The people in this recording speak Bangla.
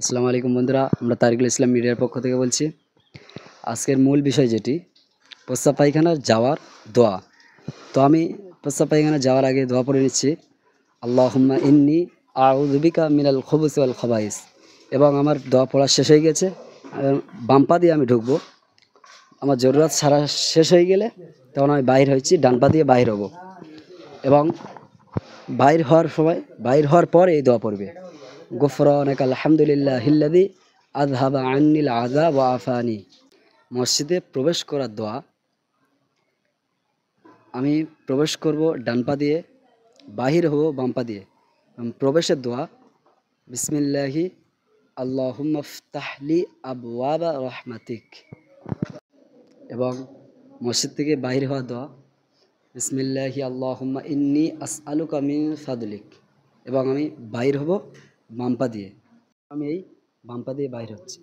আসসালামু আলাইকুম বন্ধুরা, আমরা তারিকুল ইসলাম মিডিয়ার পক্ষ থেকে বলছি। আজকের মূল বিষয় যেটি প্রস্রাব পায়খানার যাওয়ার দোয়া। তো আমি প্রস্রাব পায়খানা যাওয়ার আগে দোয়া পড়ে নিচ্ছি, আল্লাহুম্মা ইন্নি আউযু বিকা মিনাল খুবুসি ওয়াল খাবাইস। এবং আমার দোয়া পড়া শেষ হয়ে গেছে। বাম পা দিয়ে আমি ঢুকবো, আমার জরুরত সারা শেষ হয়ে গেলে তখন আমি বাইর হয়েছি, ডান পা দিয়ে বাইর হব। এবং বাইর হওয়ার পর এই দোয়া পড়বে, গুফরানাকা আলহামদুলিল্লাহিল্লাযী আযহাবা আন্নিল আযাব ওয়া আফানি। মসজিদে প্রবেশ করার দোয়া। আমি প্রবেশ করব ডান পা দিয়ে, বাহির হব বাম পা দিয়ে। প্রবেশের দোয়া, বিসমিল্লাহি আল্লাহুম্মা ফতাহলি আবওয়াবা রাহমাতিক। এবং মসজিদ থেকে বাহির হওয়ার দোয়া, বিসমিল্লাহি আল্লাহুম্মা ইন্নী আসআলুকা মিন ফাদলিক। এবং আমি বাহির হব বাম পা দিয়ে। আমি এই বাম পা দিয়ে বাহির হচ্ছি।